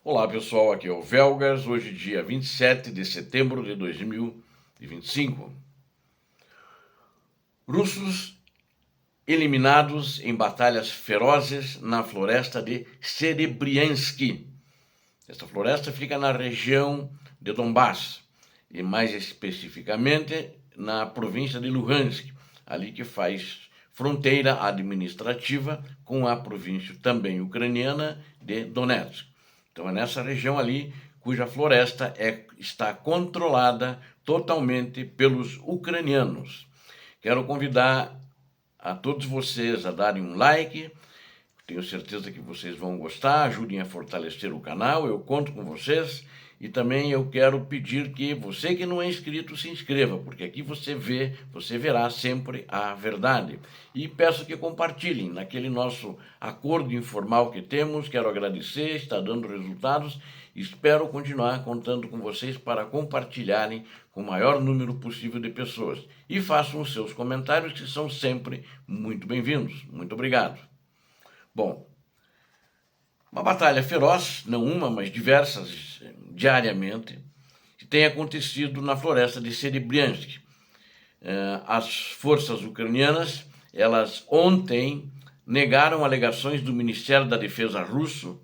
Olá pessoal, aqui é o Velgas, hoje dia 27 de setembro de 2025. Russos eliminados em batalhas ferozes na floresta de Serebriansky. Esta floresta fica na região de Donbass, e mais especificamente na província de Luhansk, ali que faz fronteira administrativa com a província também ucraniana de Donetsk. Então é nessa região ali cuja floresta está controlada totalmente pelos ucranianos. Quero convidar a todos vocês a darem um like, tenho certeza que vocês vão gostar, ajudem a fortalecer o canal, eu conto com vocês. E também eu quero pedir que você que não é inscrito se inscreva, porque aqui você verá sempre a verdade. E peço que compartilhem naquele nosso acordo informal que temos. Quero agradecer, está dando resultados. Espero continuar contando com vocês para compartilharem com o maior número possível de pessoas. E façam os seus comentários, que são sempre muito bem-vindos. Muito obrigado. Bom, uma batalha feroz, não uma, mas diversas, diariamente, que tem acontecido na floresta de Serebriansky. As forças ucranianas, elas ontem negaram alegações do Ministério da Defesa russo,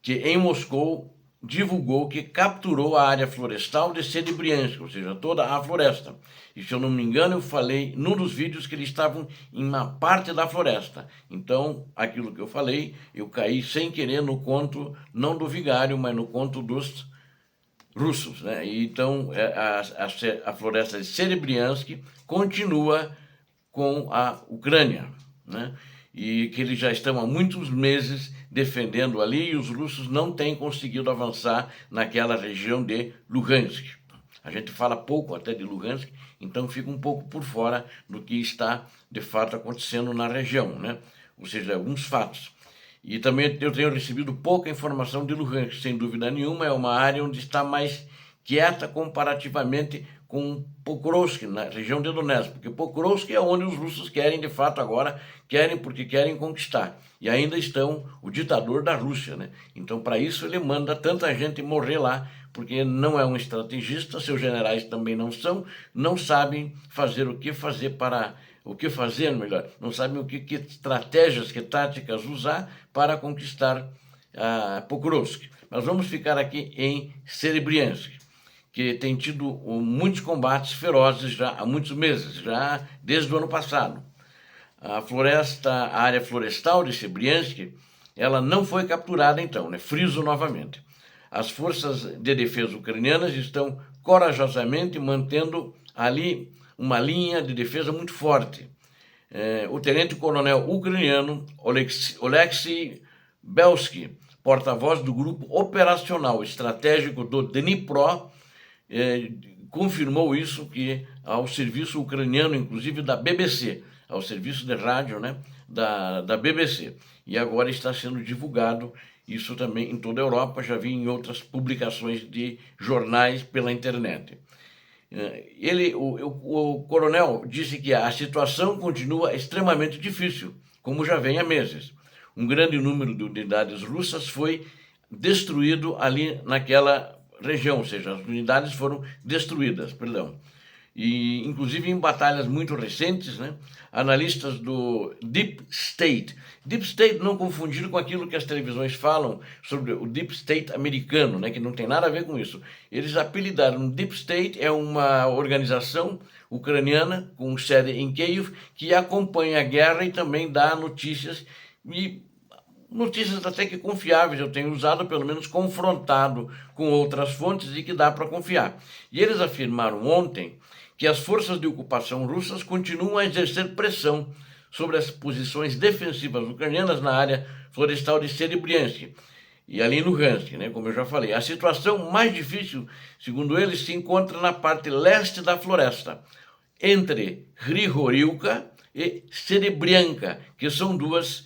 que em Moscou divulgou que capturou a área florestal de Serebriansky, ou seja, toda a floresta. E se eu não me engano, eu falei num dos vídeos que eles estavam em uma parte da floresta. Então, aquilo que eu falei, eu caí sem querer no conto, não do vigário, mas no conto dos russos, né? E então, a floresta de Serebriansky continua com a Ucrânia, né? E que eles já estão há muitos meses defendendo ali, e os russos não têm conseguido avançar naquela região de Luhansk. A gente fala pouco até de Luhansk, então fica um pouco por fora do que está de fato acontecendo na região, né? Ou seja, alguns fatos. E também eu tenho recebido pouca informação de Luhansk, sem dúvida nenhuma, é uma área onde está mais quieta comparativamente com Pokrovsk, na região de Donetsk, porque Pokrovsk é onde os russos querem, de fato, agora, querem porque querem conquistar. E ainda estão o ditador da Rússia, né? Então, para isso, ele manda tanta gente morrer lá, porque não é um estrategista, seus generais também não são, não sabem fazer o que fazer para... O que fazer, melhor, não sabem que estratégias, que táticas usar para conquistar Pokrovsk. Mas vamos ficar aqui em Serebriansky, que tem tido muitos combates ferozes já há muitos meses, já desde o ano passado. A área florestal de Serebriansky, ela não foi capturada então, né? Friso novamente. As forças de defesa ucranianas estão corajosamente mantendo ali uma linha de defesa muito forte. O tenente-coronel ucraniano Oleksiy Belsky, porta-voz do grupo operacional estratégico do Dnipro, confirmou isso que ao serviço ucraniano, inclusive da BBC, ao serviço de rádio, né, da BBC. E agora está sendo divulgado isso também em toda a Europa, já vi em outras publicações de jornais pela internet. O coronel disse que a situação continua extremamente difícil, como já vem há meses. Um grande número de unidades russas foi destruído ali naquela região, ou seja, as unidades foram destruídas, perdão. E, inclusive, em batalhas muito recentes, né, analistas do Deep State. Deep State não confundir com aquilo que as televisões falam sobre o Deep State americano, né, que não tem nada a ver com isso. Eles apelidaram Deep State, é uma organização ucraniana com sede em Kiev, que acompanha a guerra e também dá notícias, e notícias até que confiáveis, eu tenho usado, pelo menos confrontado com outras fontes e que dá para confiar. E eles afirmaram ontem que as forças de ocupação russas continuam a exercer pressão sobre as posições defensivas ucranianas na área florestal de Serebriansky e ali no Luhansk, né, como eu já falei. A situação mais difícil, segundo eles, se encontra na parte leste da floresta, entre Grigorilka e Serebrianka, que são duas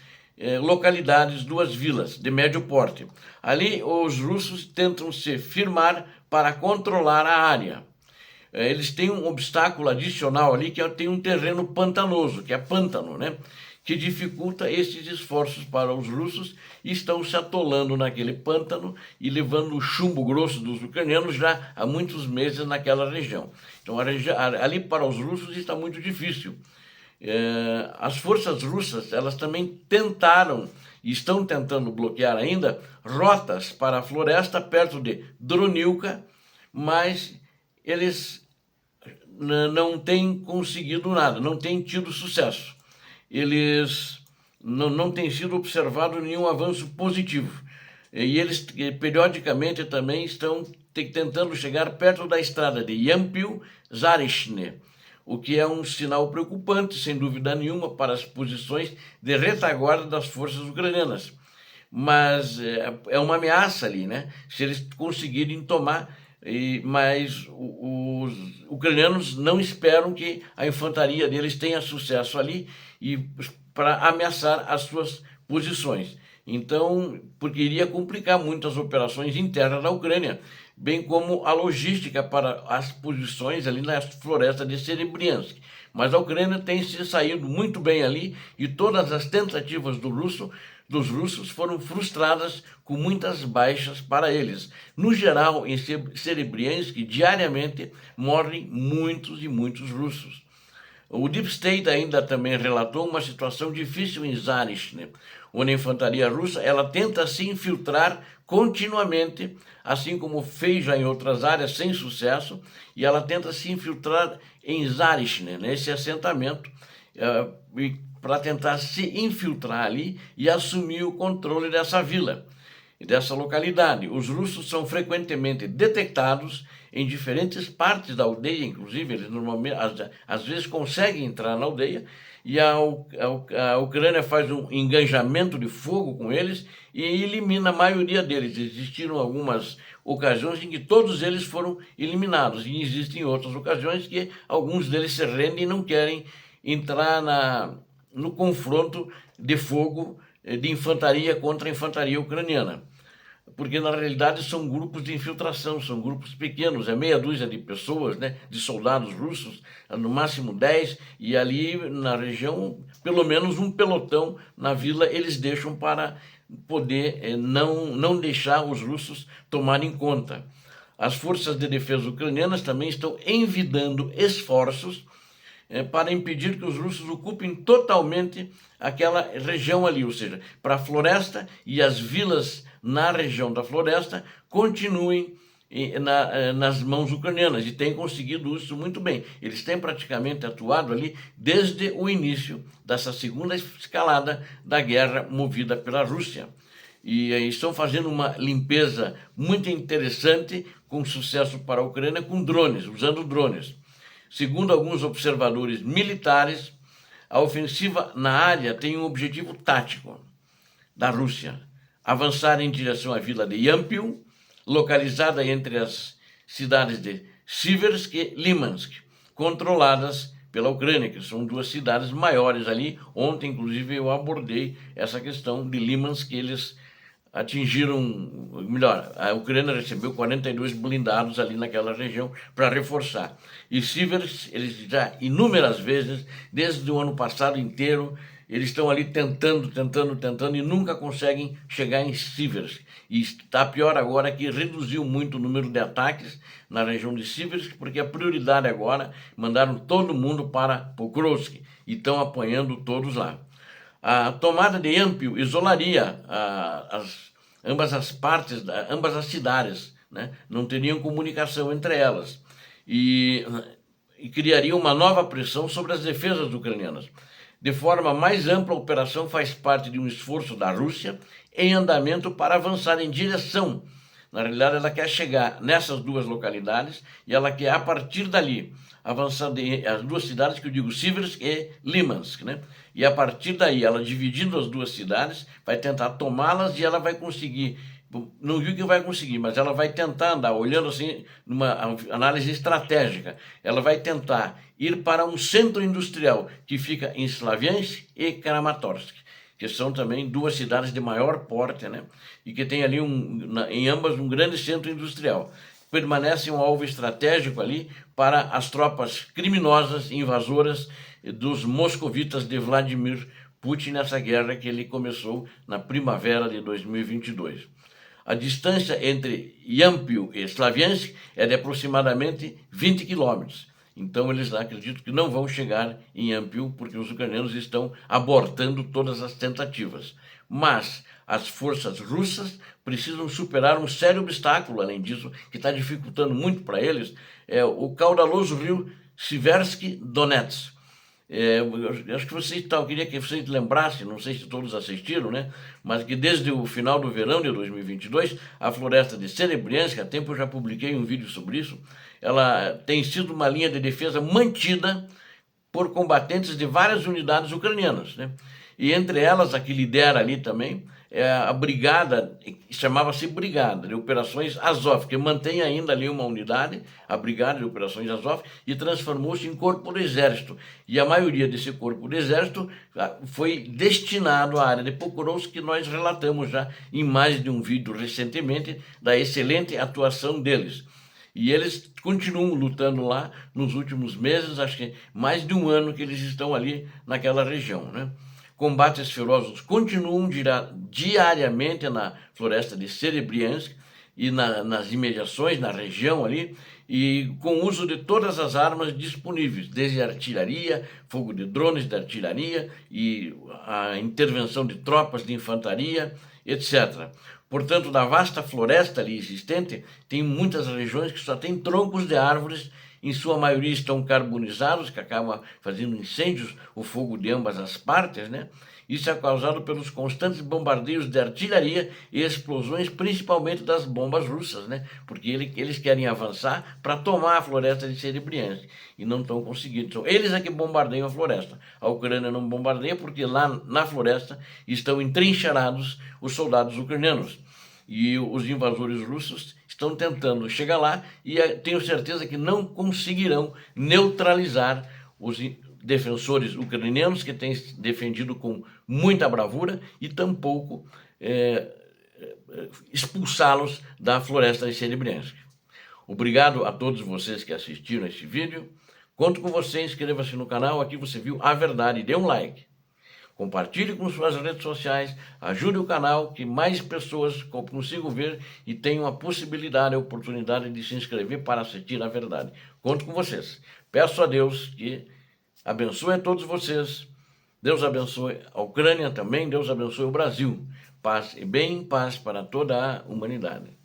localidades, duas vilas de médio porte. Ali os russos tentam se firmar para controlar a área. Eles têm um obstáculo adicional ali, que tem um terreno pantanoso, que é pântano, né? que dificulta esses esforços para os russos e estão se atolando naquele pântano e levando o chumbo grosso dos ucranianos já há muitos meses naquela região. Então, ali para os russos está muito difícil. As forças russas, elas também tentaram e estão tentando bloquear ainda rotas para a floresta perto de Dronilka, mas eles não têm conseguido nada, não têm tido sucesso. Eles não tem sido observado nenhum avanço positivo. E eles periodicamente também estão tentando chegar perto da estrada de Yampił-Zaryczny, o que é um sinal preocupante, sem dúvida nenhuma, para as posições de retaguarda das forças ucranianas. Mas é uma ameaça ali, né? Se eles conseguirem tomar, mas os ucranianos não esperam que a infantaria deles tenha sucesso ali e para ameaçar as suas posições. Então, porque iria complicar muito as operações internas da Ucrânia, bem como a logística para as posições ali na floresta de Serebriansk. Mas a Ucrânia tem se saído muito bem ali e todas as tentativas dos russos foram frustradas com muitas baixas para eles. No geral, em Serebriansk, diariamente morrem muitos e muitos russos. O Deep State ainda também relatou uma situação difícil em Zaryczny, onde a infantaria russa ela tenta se infiltrar continuamente, assim como fez já em outras áreas sem sucesso, e ela tenta se infiltrar em Zaryczny, nesse assentamento, para tentar se infiltrar ali e assumir o controle dessa vila, dessa localidade. Os russos são frequentemente detectados em diferentes partes da aldeia, inclusive eles normalmente, às vezes conseguem entrar na aldeia e a Ucrânia faz um engajamento de fogo com eles e elimina a maioria deles. Existiram algumas ocasiões em que todos eles foram eliminados e existem outras ocasiões que alguns deles se rendem e não querem entrar no confronto de fogo de infantaria contra a infantaria ucraniana. Porque na realidade são grupos de infiltração, são grupos pequenos, é meia dúzia de pessoas, né, de soldados russos, no máximo 10, e ali na região, pelo menos um pelotão na vila eles deixam para poder não deixar os russos tomarem conta. As forças de defesa ucranianas também estão envidando esforços para impedir que os russos ocupem totalmente aquela região ali, ou seja, para a floresta e as vilas na região da floresta continuem nas mãos ucranianas e têm conseguido isso muito bem. Eles têm praticamente atuado ali desde o início dessa segunda escalada da guerra movida pela Rússia. E estão fazendo uma limpeza muito interessante, com sucesso para a Ucrânia, com drones, usando drones. Segundo alguns observadores militares, a ofensiva na área tem um objetivo tático da Rússia: avançar em direção à vila de Yampił, localizada entre as cidades de Siversk e Limansk, controladas pela Ucrânia, que são duas cidades maiores ali. Ontem, inclusive, eu abordei essa questão de Limansk, que eles atingiram, melhor, a Ucrânia recebeu 42 blindados ali naquela região para reforçar. E Siversk, eles já inúmeras vezes, desde o ano passado inteiro, eles estão ali tentando e nunca conseguem chegar em Siversk. E está pior agora que reduziu muito o número de ataques na região de Siversk, porque a prioridade agora, mandaram todo mundo para Pokrovsk e estão apanhando todos lá. A tomada de Yampił isolaria ambas as partes, ambas as cidades, né? Não teriam comunicação entre elas e criaria uma nova pressão sobre as defesas ucranianas. De forma mais ampla, a operação faz parte de um esforço da Rússia em andamento para avançar em direção. Na realidade, ela quer chegar nessas duas localidades e ela quer, a partir dali, avançar as duas cidades que eu digo, Siversk e Limansk, né? E a partir daí, ela dividindo as duas cidades, vai tentar tomá-las e ela vai conseguir, não digo que vai conseguir, mas ela vai tentar andar, olhando assim, numa análise estratégica, ela vai tentar ir para um centro industrial que fica em Slaviansk e Kramatorsk, que são também duas cidades de maior porte, né? E que tem ali em ambas um grande centro industrial. Permanece um alvo estratégico ali para as tropas criminosas, invasoras dos moscovitas de Vladimir Putin. Putin nessa guerra que ele começou na primavera de 2022. A distância entre Yampiu e Slaviansk é de aproximadamente 20 quilômetros. Então eles acreditam que não vão chegar em Yampiu porque os ucranianos estão abortando todas as tentativas. Mas as forças russas precisam superar um sério obstáculo, além disso, que está dificultando muito para eles, é o caudaloso rio Siversky Donets. Eu acho que vocês eu queria que vocês lembrassem, não sei se todos assistiram, né? Mas que desde o final do verão de 2022, a floresta de Serebriansk, há tempo eu já publiquei um vídeo sobre isso, ela tem sido uma linha de defesa mantida por combatentes de várias unidades ucranianas, né? E entre elas, a que lidera ali também, é a brigada, chamava-se Brigada de Operações Azov, que mantém ainda ali uma unidade, a Brigada de Operações Azov, e transformou-se em corpo do exército. E a maioria desse corpo do exército foi destinado à área de Pokrovsk, que nós relatamos já em mais de um vídeo recentemente, da excelente atuação deles. E eles continuam lutando lá nos últimos meses, acho que mais de um ano que eles estão ali naquela região, né? Combates ferozes continuam diariamente na floresta de Serebriansk e nas imediações, na região ali, e com uso de todas as armas disponíveis, desde artilharia, fogo de drones de artilharia e a intervenção de tropas de infantaria, etc. Portanto, da vasta floresta ali existente, tem muitas regiões que só tem troncos de árvores, em sua maioria estão carbonizados, que acabam fazendo incêndios, o fogo de ambas as partes, né? Isso é causado pelos constantes bombardeios de artilharia e explosões, principalmente das bombas russas, né? Porque eles querem avançar para tomar a floresta de Serebriansk e não estão conseguindo. Então, eles é que bombardeiam a floresta. A Ucrânia não bombardeia porque lá na floresta estão entrincheirados os soldados ucranianos. E os invasores russos estão tentando chegar lá e tenho certeza que não conseguirão neutralizar os defensores ucranianos, que têm defendido com muita bravura, e tampouco expulsá-los da floresta de Serebriansk. Obrigado a todos vocês que assistiram este vídeo. Conto com você, inscreva-se no canal, aqui você viu a verdade, dê um like. Compartilhe com suas redes sociais, ajude o canal, que mais pessoas consigam ver e tenham a possibilidade, a oportunidade de se inscrever para assistir a verdade. Conto com vocês. Peço a Deus que abençoe a todos vocês. Deus abençoe a Ucrânia também, Deus abençoe o Brasil. Paz e bem, paz para toda a humanidade.